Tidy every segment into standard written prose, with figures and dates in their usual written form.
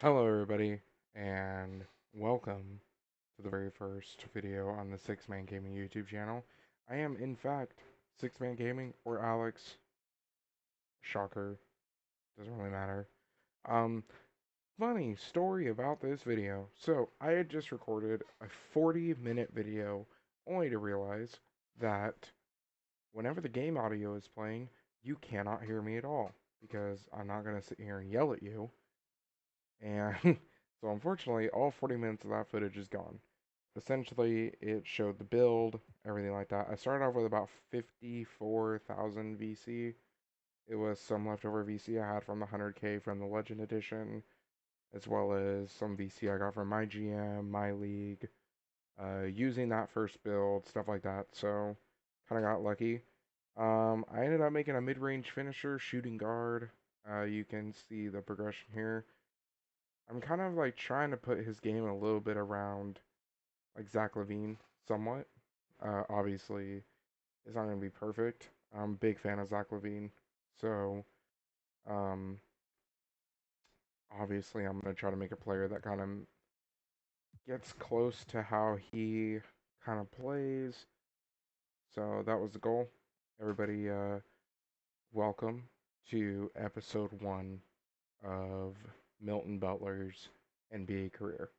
Hello everybody, and welcome to the very first video on the Six Man Gaming YouTube channel. I am, in fact, Six Man Gaming, or Alex. Shocker, doesn't really matter. Um, Funny story about this video. So, I had just recorded a 40-minute video, only to realize that whenever the game audio is playing, you cannot hear me at all, because I'm not going to sit here and yell at you. And so unfortunately, all 40 minutes of that footage is gone. Essentially, it showed the build, everything like that. I started off with about 54,000 VC. It was some leftover VC I had from the 100K from the Legend Edition, as well as some VC I got from my GM, my league, using that first build, stuff like that. So, kind of got lucky. I ended up making a mid-range finisher, shooting guard. You can see the progression here. I'm kind of like trying to put his game a little bit around like Zach LaVine somewhat. Obviously, it's not going to be perfect. I'm a big fan of Zach LaVine. So, um, obviously, I'm going to try to make a player that kind of gets close to how he kind of plays. So, that was the goal. Everybody, welcome to episode 1 of Milton Butler's NBA career.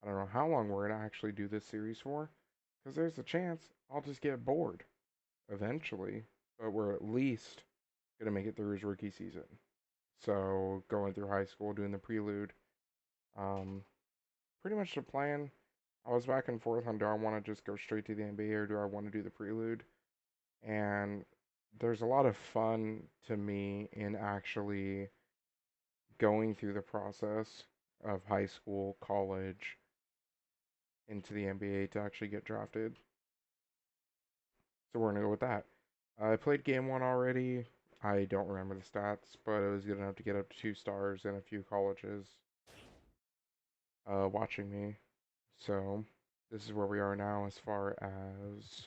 I don't know how long we're going to actually do this series for, because there's a chance I'll just get bored eventually, but we're at least going to make it through his rookie season. So, going through high school, doing the prelude, um, pretty much the plan. I was back and forth on do I want to just go straight to the NBA or do I want to do the prelude? And there's a lot of fun to me in actually going through the process of high school, college, into the NBA to actually get drafted. So we're going to go with that. I played game 1 already. I don't remember the stats, but it was good enough to get up to 2 stars in a few colleges watching me. So this is where we are now as far as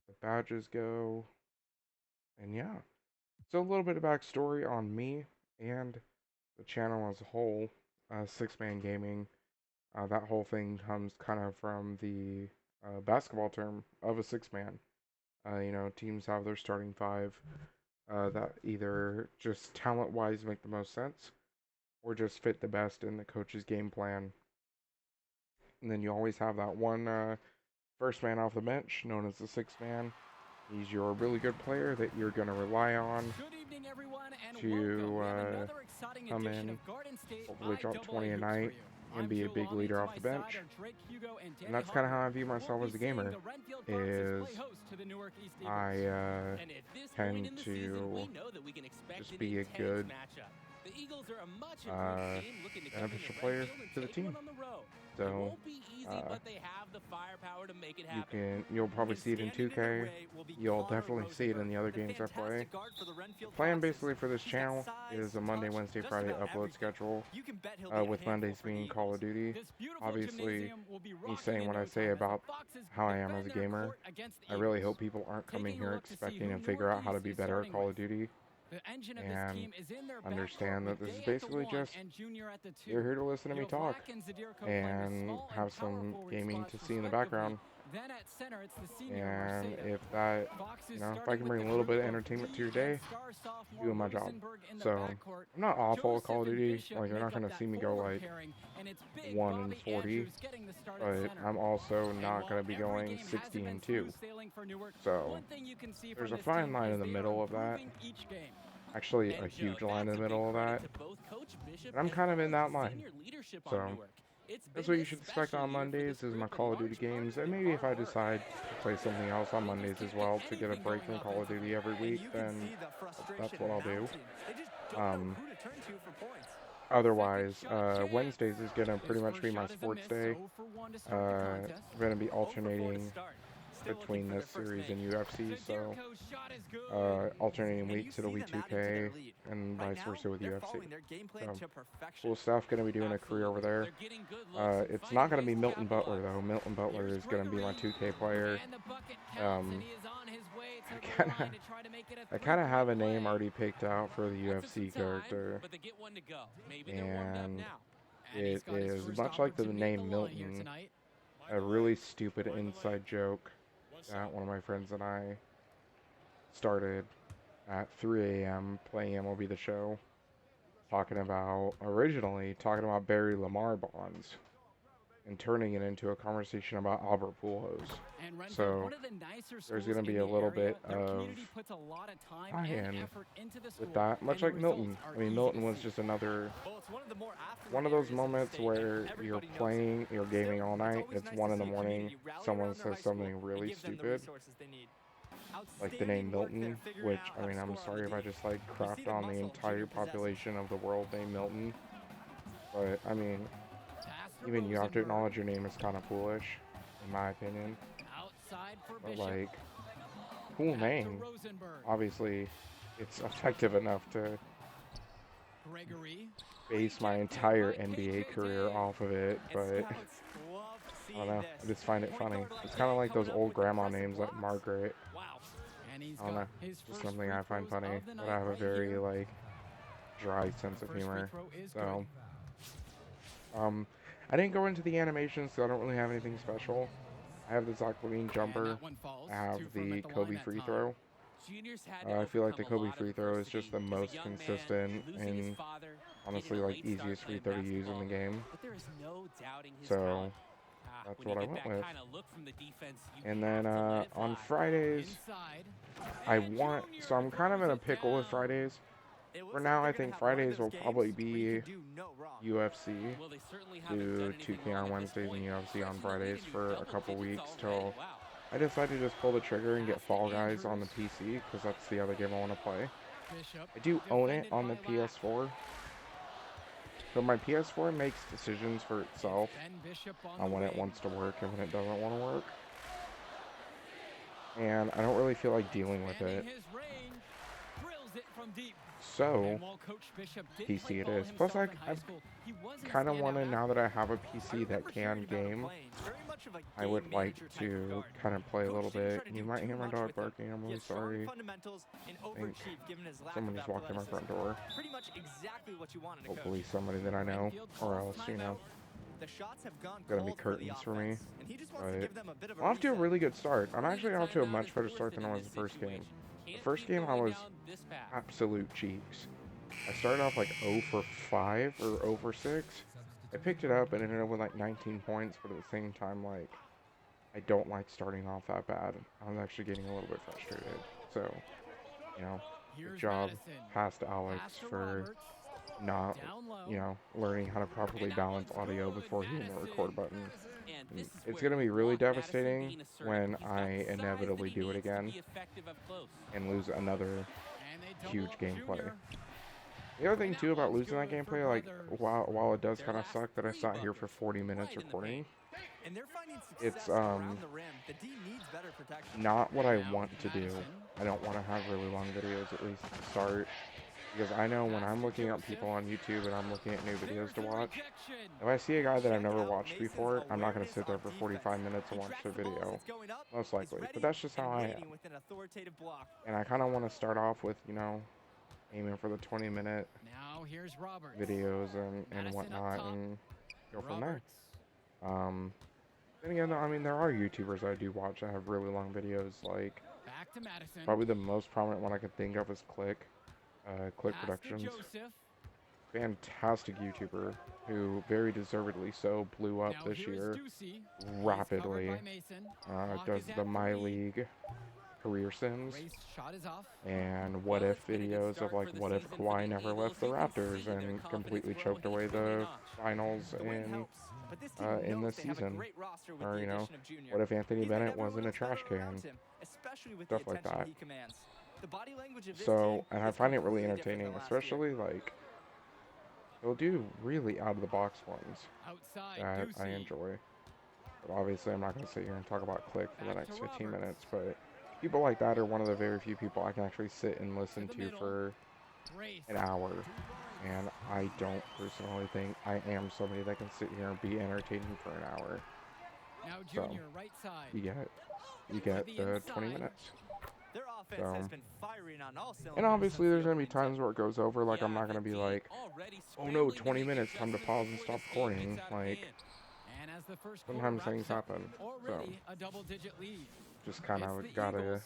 the badges go. And yeah. So a little bit of backstory on me and the channel as a whole. Six Man Gaming. That whole thing comes kind of from the basketball term of a six man. Teams have their starting five that either just talent-wise make the most sense or just fit the best in the coach's game plan. And then you always have that one first man off the bench, known as the sixth man. He's your really good player that you're going to rely on to come in, hopefully drop 20 a night, and be a big leader off the bench. And that's kind of how I view myself as a gamer, is I tend to just be a good beneficial player to the team. So you'll probably see it in 2K. You'll definitely see it in the other games I play. The plan basically for this channel is a Monday, Wednesday, Friday upload schedule, with Mondays being Call of Duty. Obviously, me saying what I say about how I am as a gamer, I really hope people aren't coming here expecting to figure out how to be better at Call of Duty. And understand that this is basically just you're here to listen to me talk and have some gaming to see in the background. And if that, if I can bring a little bit of entertainment to your day, doing my job. So I'm not awful at Call of Duty. Like, you're not gonna see me go like 1-40, but I'm also not gonna be going 60-2. So there's a fine line in the middle of that. Actually, a huge line in the middle of that. And I'm kind of in that line. So that's what you should expect on Mondays is my Call of Duty games. And maybe if I decide to play something else on Mondays as well to get a break from Call of Duty every week, then that's what I'll do. Otherwise, Wednesdays is going to pretty much be my sports day. I'm going to be alternating between this series and UFC, so alternating weeks it'll be 2K and vice versa with UFC. So cool stuff. Going to be doing a career over there. It's not going to be Milton Butler though. Milton Butler is going to be my 2K player. I kind of have a name already picked out for the UFC character, and it is much like the name Milton, a really stupid inside joke that one of my friends and I started at 3 a.m. playing MLB The Show, originally talking about Barry Lamar bonds, and turning it into a conversation about Albert Pujols. So there's going to be a little bit of tie-in with that, much like Milton. I mean, Milton was just another one of those moments where you're gaming all night, it's 1 in the morning, someone says something really stupid, like the name Milton, which, I mean, I'm sorry if I just, like, crapped on the entire population of the world named Milton, but, I mean, even you have to acknowledge your name is kind of foolish, in my opinion. But, like, cool name. Obviously, it's effective enough to base my entire NBA career off of it, but I don't know. I just find it funny. It's kind of like those old grandma names like Margaret. I don't know. It's just something I find funny, but I have a very, like, dry sense of humor. So, I didn't go into the animations, so I don't really have anything special. I have the Zach Levine jumper. I have the Kobe free throw. I feel like the Kobe free throw is just the most consistent and honestly, like, easiest free throw to use in the game. So that's what I went with. And then on Fridays, so I'm kind of in a pickle with Fridays. For now, I think Fridays will probably be UFC. Do 2K on Wednesdays and UFC on Fridays for a couple weeks till I decide to just pull the trigger and get Fall Guys on the PC, because that's the other game I want to play. I do own it on the PS4. So my PS4 makes decisions for itself on when it wants to work and when it doesn't want to work. And I don't really feel like dealing with it. So, PC it is. Plus, I kind of want to, now that I have a PC that can game, I would like to kind of play a little bit. You might hear my dog barking, I'm really sorry. I think someone just walked in my front door. Hopefully somebody that I know, or else, you know, gonna be curtains for me. But I'm off to a really good start. I'm actually off to a much better start than I was the first game. The first game I was absolute cheeks. I started off like 0 for 5 or 0 for 6. I picked it up and ended up with like 19 points, but at the same time, like, I don't like starting off that bad. I was actually getting a little bit frustrated. So, you know, good job past Alex for not, you know, learning how to properly balance audio before hitting the record button. And it's going to be really devastating when I inevitably do it again and lose another huge gameplay. The other thing too about losing that gameplay, like, while it does kind of suck that I sat here for 40 minutes recording, it's not what I want to do. I don't want to have really long videos, at least to start. Because I know when I'm looking up people on YouTube and I'm looking at new videos to watch, if I see a guy that I've never watched before, I'm not going to sit there for 45 minutes and watch their video. Most likely. But that's just how I am. And I kind of want to start off with, you know, aiming for the 20-minute videos and whatnot and go from there. Then again, I mean, there are YouTubers I do watch that have really long videos. Like, probably the most prominent one I can think of is Click Productions. Fantastic YouTuber who very deservedly so blew up this year rapidly. Does the My League career sims and what if videos of, like, what if Kawhi never left the Raptors and completely choked away the finals in the season, or, you know, what if Anthony Bennett wasn't a trash can, stuff like that. So, and I find it really entertaining, especially, like, they'll do really out of the box ones that I enjoy. But obviously, I'm not going to sit here and talk about Click for the next 15 minutes. But people like that are one of the very few people I can actually sit and listen to for an hour. And I don't personally think I am somebody that can sit here and be entertaining for an hour. Now, So Junior, right side. you get the 20 minutes. Their offense has been firing on all cylinders. And obviously there's going to be times where it goes over, like I'm not going to be like, oh no, 20 minutes, time to pause and stop recording. Like, And as the first sometimes quarter things wraps up, happen. So already a double-digit lead. just kind It's of the gotta Eagles.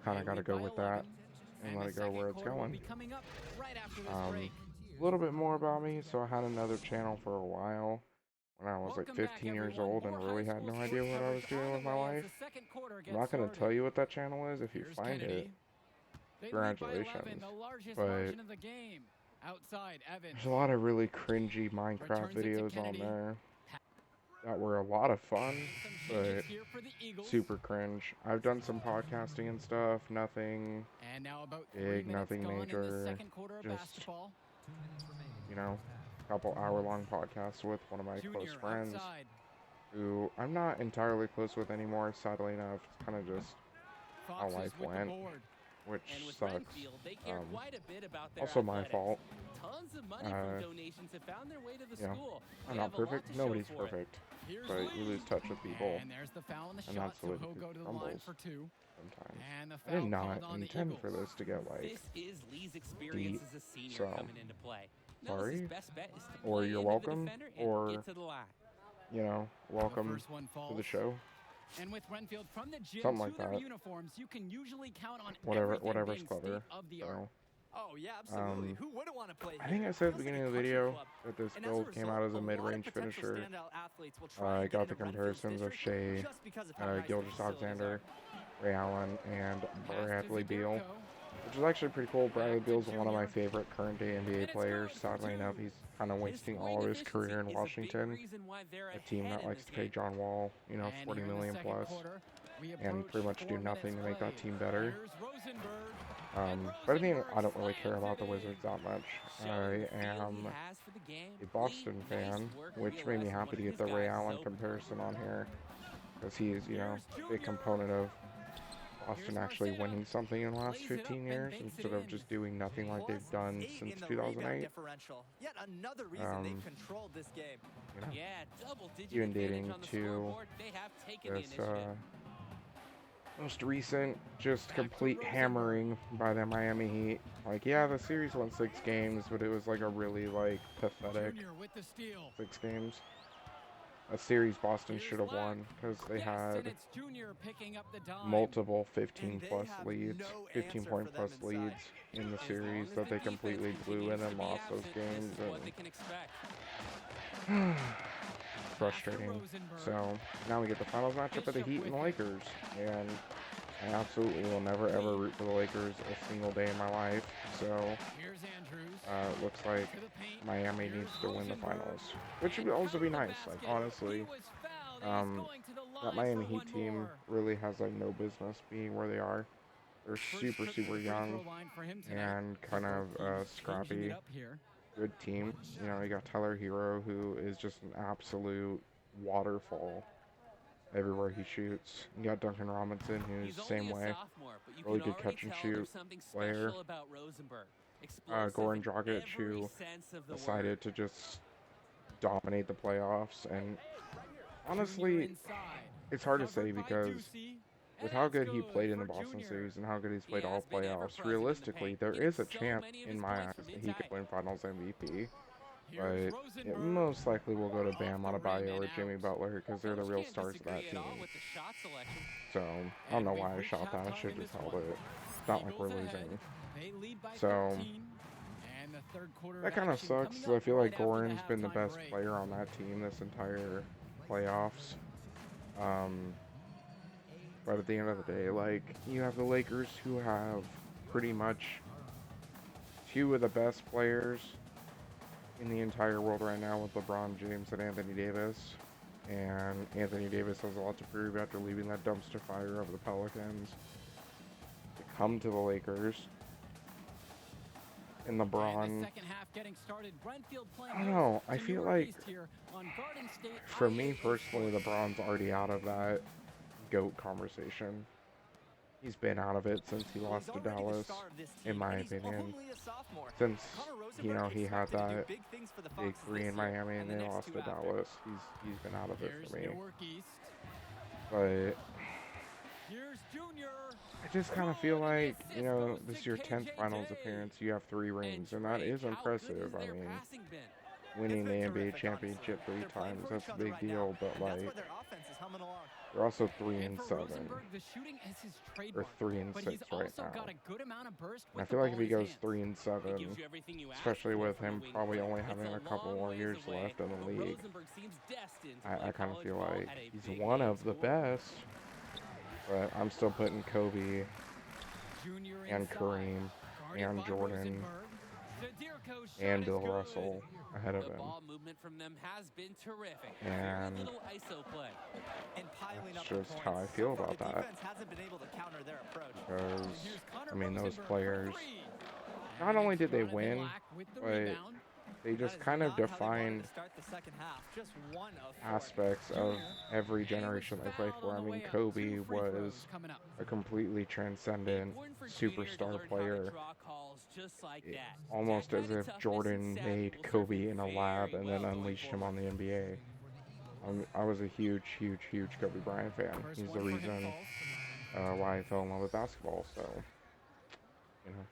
They gotta lead go by with 11, that and let the it go second where it's quarter will going. be coming up right after this break. A little bit more about me. So I had another channel for a while when I was like 15 years old and really had no idea what I was doing with my life. I'm not going to tell you what that channel is. If you find it, congratulations. But there's a lot of really cringy Minecraft videos on there that were a lot of fun, but super cringe. I've done some podcasting and stuff, nothing big, nothing major, just, you know, a couple hour-long podcasts with one of my close friends, who I'm not entirely close with anymore, sadly enough. It's kind of just how life went, which sucks. Also my fault. You know, I'm not perfect. Nobody's perfect. But you lose touch with people, and that's the way the cookie crumbles sometimes. I did not intend for this to get like deep, so sorry, or you're welcome, or you know, welcome to the show. And with Renfield from the gym something like to their that. uniforms, you can usually count on Whatever's clever. So, oh yeah, absolutely. Who wouldn't want to play I think I said at the beginning of the video that this build came out as a mid-range finisher. I got the comparisons of Shea, Gilgeous-Alexander, Ray Allen, and Bradley Beal, which is actually pretty cool. Bradley Beal's one of my favorite current-day NBA players. Sadly enough, he's kind of wasting all of his career in Washington, a team that likes to pay John Wall, you know, $40 million plus, and pretty much do nothing to make that team better. But I mean, I don't really care about the Wizards that much. I am a Boston fan, which made me happy to get the Ray Allen comparison on here, because he is, you know, a big component of Boston actually winning something in the last 15 years instead of just doing nothing like they've done since 2008. You know, even dating to this most recent just complete hammering by the Miami Heat. Like, yeah, the series won 6 games, but it was like a really like pathetic 6 games. A series Boston should have won because they had multiple 15-plus leads, 15-point plus leads in the series that they completely blew in and lost those games. And frustrating. So now we get the finals matchup of the Heat and the Lakers, and I absolutely will never ever root for the Lakers a single day in my life. So it looks like Miami needs to win the finals, which would also be nice. Like, honestly, that Miami Heat team really has like no business being where they are. They're super young and kind of scrappy. Good team. You know, you got Tyler Hero, who is just an absolute waterfall everywhere he shoots. You got Duncan Robinson, who's the same way. Really good catch and shoot player. Goran Dragic, who decided to just dominate the playoffs. And honestly, it's hard to say because with how good he played in the Boston series and how good he's played all playoffs, realistically, there is a chance in my eyes that he could win Finals MVP. But it most likely will go to Bam Adebayo or Jimmy Butler because they're the real stars of that team. So, I don't know why I shot that. I should have just held it. It's not like we're losing. So, that kind of sucks. I feel like Goran's been the best player on that team this entire playoffs. But at the end of the day, like, you have the Lakers who have pretty much 2 of the best players in the entire world right now with LeBron James and Anthony Davis. And Anthony Davis has a lot to prove after leaving that dumpster fire of the Pelicans to come to the Lakers. and LeBron. I don't know. I feel like, for me personally, LeBron's already out of that GOAT conversation. He's been out of it since he lost to Dallas, in my opinion. Since, you know, he had that big three in Miami and they lost to Dallas, he's been out of it for me. But I just kind of feel like, you know, this is your 10th finals appearance, you have 3 rings, and that is impressive. I mean, winning the NBA championship 3 times, that's a big deal, but like, they're also 3-7, or 3-6 right now. And I feel like if he goes 3-7, especially with him probably only having a couple more years left in the league, I kind of feel like he's one of the best. But I'm still putting Kobe and Kareem and Jordan and Bill Russell ahead of him. And that's just how I feel about that. Because, I mean, those players, not only did they win, but they just kind of defined aspects of every generation they played for. I mean, Kobe was a completely transcendent superstar player. Almost as if Jordan made Kobe in a lab and then unleashed him on the NBA. I was a huge Kobe Bryant fan. He's the reason why I fell in love with basketball. So, you know.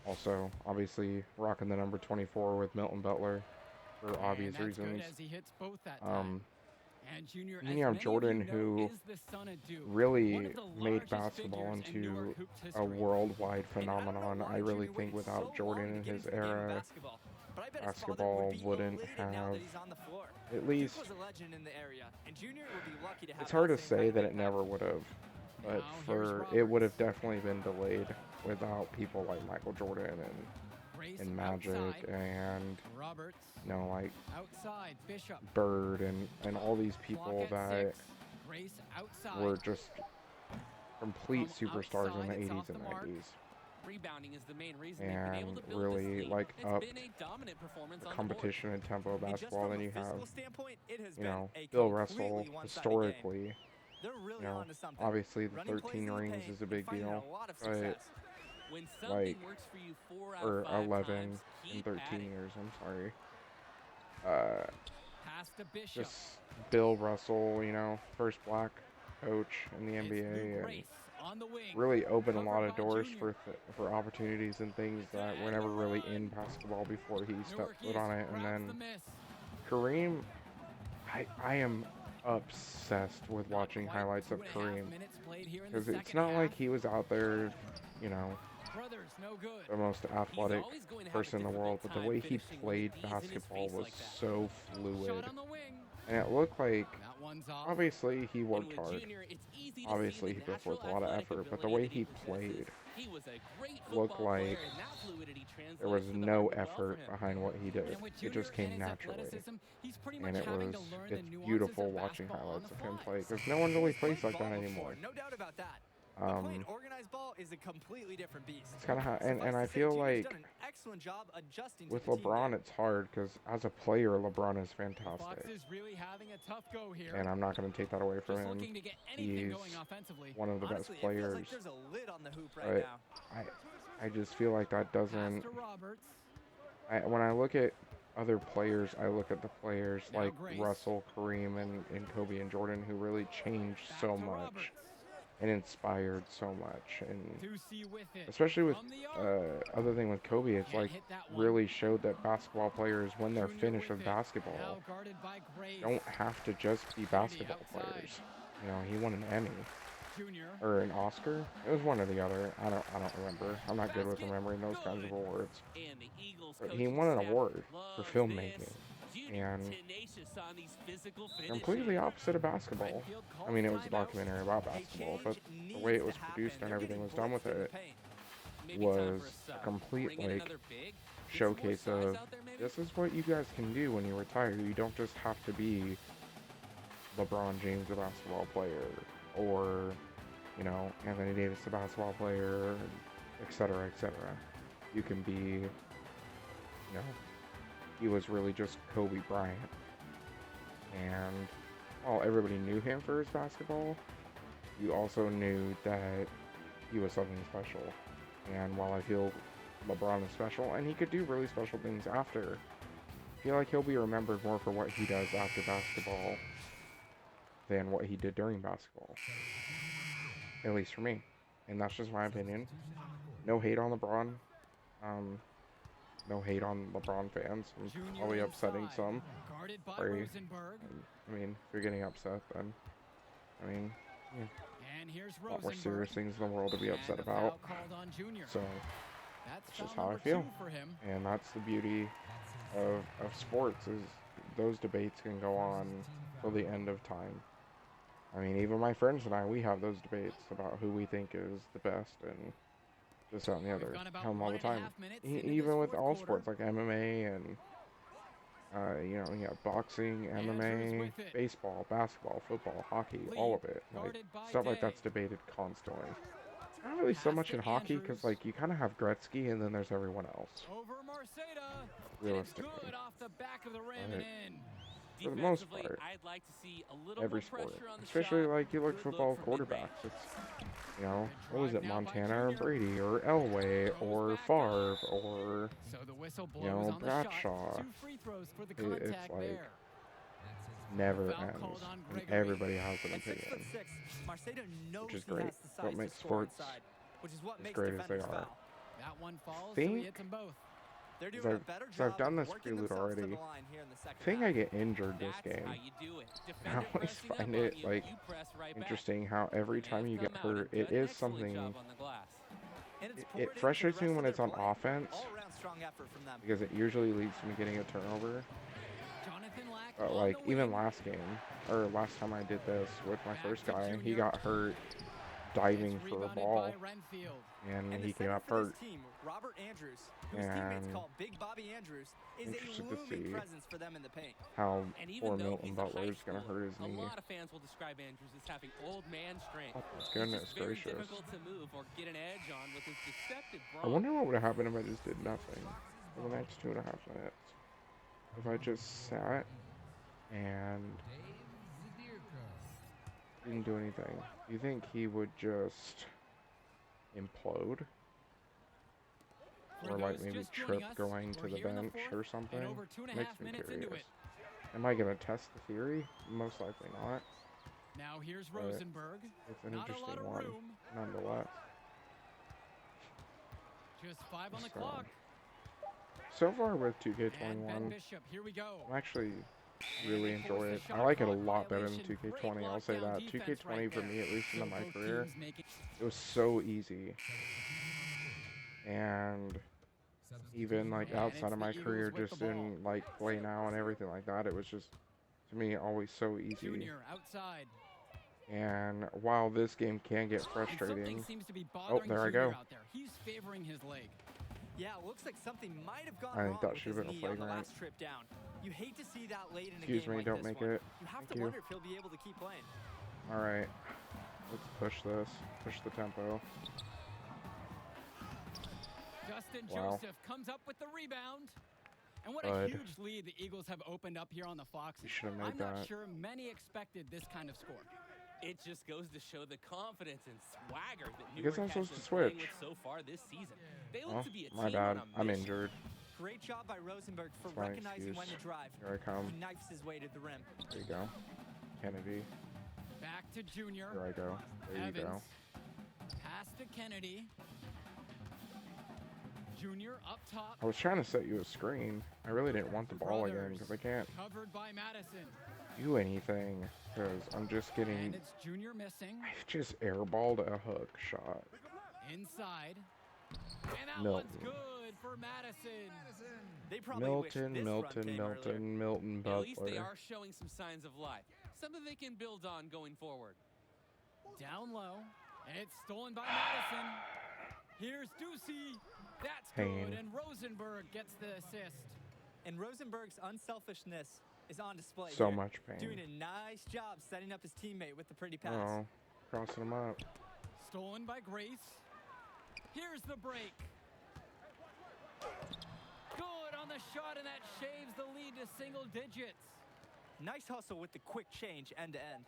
Also, obviously, rocking the number 24 with Milton Butler for obvious reasons. And you have Jordan, who really made basketball into a worldwide phenomenon. I really think without Jordan in his era, basketball wouldn't have, at least, it's hard to say that it never would have, but it would have definitely been delayed without people like Michael Jordan and Magic and, you know, like Bird and all these people that were just complete superstars in the 80s and 90s. And really, like, upped the competition and tempo of basketball. Then you have, you know, Bill Russell, historically, you know, obviously the 13 rings is a big deal, but like, or 11 in 13 years, I'm sorry. Just Bill Russell, you know, first black coach in the NBA, and really opened a lot of doors for opportunities and things that were never really in basketball before he stepped foot on it. And then Kareem, I am obsessed with watching highlights of Kareem, because it's not like he was out there, you know, the most athletic person in the world, but the way he played basketball was so fluid, and it looked like, obviously he worked hard, obviously he put forth a lot of effort, but the way he played looked like there was no effort behind what he did. It just came naturally, and it's beautiful watching highlights of him play, because no one really plays like that anymore. Playing organized ball is a completely different beast. It's kind of how, and I feel like with LeBron it's hard, because as a player LeBron is fantastic, and I'm not going to take that away from him. He's one of the best players, but I just feel like that doesn't, when I look at other players, I look at the players like Russell, Kareem, and Kobe and Jordan, who really changed so much and inspired so much, and especially with other thing with Kobe, it's like really showed that basketball players, when they're finished with basketball, don't have to just be basketball players. You know, he won an Emmy or an Oscar. It was one or the other. I don't remember. I'm not good with remembering those kinds of awards. But he won an award for filmmaking. And completely opposite of basketball. I mean, it was a documentary about basketball, but the way it was produced and everything was done with it was a complete, like, showcase of, this is what you guys can do when you retire. You don't just have to be LeBron James, a basketball player, or, you know, Anthony Davis, a basketball player, etc., etc. You can be you know, he was really just Kobe Bryant. And while everybody knew him for his basketball, you also knew that he was something special. And while I feel LeBron is special, and he could do really special things after, I feel like he'll be remembered more for what he does after basketball than what he did during basketball. At least for me. And that's just my opinion. No hate on LeBron. No hate on LeBron fans. I'm probably upsetting some. Sorry. I mean, if you're getting upset, then, I mean, yeah, a lot more serious things in the world to be upset about. So, that's just how I feel. And that's the beauty of sports, is those debates can go on till the end of time. I mean, even my friends and I, we have those debates about who we think is the best and this, that, and the other. Have them all the time. Even with all sports, like MMA and, you know, yeah, boxing, MMA, baseball, basketball, football, hockey, all of it. Like, stuff like that's debated constantly. Not really so much in hockey, because, like, you kind of have Gretzky and then there's everyone else. Realistically. For the most part, every sport, especially like you look football quarterbacks, it's, you know, what was it, Montana or Brady or Elway or Favre or, you know, Bradshaw. It's like never ends, and everybody has an opinion, which is great. What makes sports as great as they are. I think, so I've done this prelude already. I think I get injured this game. I always find it, like, interesting how every time you get hurt, it is something. It frustrates me when it's on offense, because it usually leads to me getting a turnover. But, like, even last game, or last time I did this with my first guy, he got hurt diving for a ball, and he came up hurt. And interested to see how poor Milton Butler is going to hurt his knee. Oh, goodness gracious. I wonder what would have happened if I just did nothing for the next 2.5 minutes. If I just sat and didn't do anything. Do you think he would just implode? Or like maybe trip going to the bench or something? Makes me curious. Am I going to test the theory? Most likely not. Now here's Rosenberg. It's an interesting one, nonetheless. Just 5 on the clock. So far with 2K21, I actually really enjoy it. I like it a lot better than 2K20, I'll say that. 2K20 for me, at least in my career, it was so easy. And even like outside of my career, just in like Play Now and everything like that, it was just, to me, always so easy. And while this game can get frustrating, oh, there I go. He's favoring his leg. Yeah, it looks like something might have gone I think wrong that with should have been a his knee on the flagrant. last trip down. You hate to see that late in a Excuse game me, like don't this make one. it. You have Thank to you. wonder if he'll be able to keep playing. Alright, let's push this. Push the tempo. Dustin Wow. Joseph comes up with the rebound. And what a Good. huge lead the Eagles have opened up here on the Foxes. You should have made I'm that. not sure many expected this kind of score. It just goes to show the confidence and swagger that I guess Newark I'm has supposed been to playing switch. with so far this season. They look Oh, to be a my team bad. on a I'm mission. injured. Great job by Rosenberg for That's my recognizing when to excuse. drive. Here I come. He knifes his way to the rim. There you go. Kennedy. Back to Junior. Here I go. There you go. Evans. Pass to Kennedy. Junior up top. I was trying to set you a screen. I really didn't want the ball again because I can't Covered by Madison. do anything because I'm just And getting. it's Junior missing. I just airballed a hook shot. Inside. And that Milton. one's good for Madison. They probably wish this run came earlier. Milton At least they Butler. are showing some signs of life. Something they can build on going forward. Down low. And it's stolen by Madison. Here's Ducey. That's Pain. good. And Rosenberg gets the assist. And Rosenberg's unselfishness is on display So here. much pain. Doing a nice job setting up his teammate with the pretty pass. Oh, crossing him up. Stolen by Grace. Here's the break. Good on the a shot, and that shaves the lead to single digits. Nice hustle with the quick change end to end.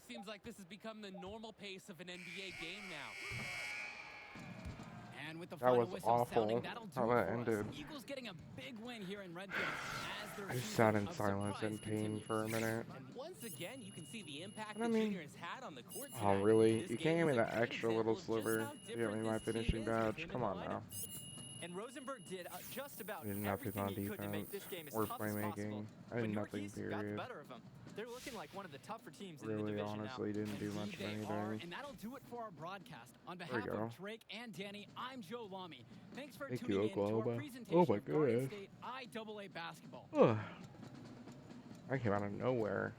Seems like this has become the normal pace of an NBA game now. And with the That final was whistle awful sounding, that'll do how it that for ended. us. Eagles getting a big win here in Redfield as their I just season sat in of silence surprise and pain continues. for a minute. And once again, you can see the impact And I the mean, junior has had on the court oh tonight. really? This You game can't give me was a that great extra example little of just sliver how to get different me my this team finishing is with badge? him in Come the on lineup. now. And Rosenberg did just about I did nothing everything on he could to make defense this game as or tough as possible. playmaking. I But did nothing, Northeast got the period. better of them. They're looking like one of the tougher teams in the Really, division honestly, didn't do much Indeed of they are, anything. and that'll do it for our broadcast. On There we behalf go. of Drake and Danny, I'm Joe Lamy. Thanks for Thank tuning you, in to our Oklahoma. presentation Oh my of Garden goodness. State IAA basketball. Ugh. I came out of nowhere.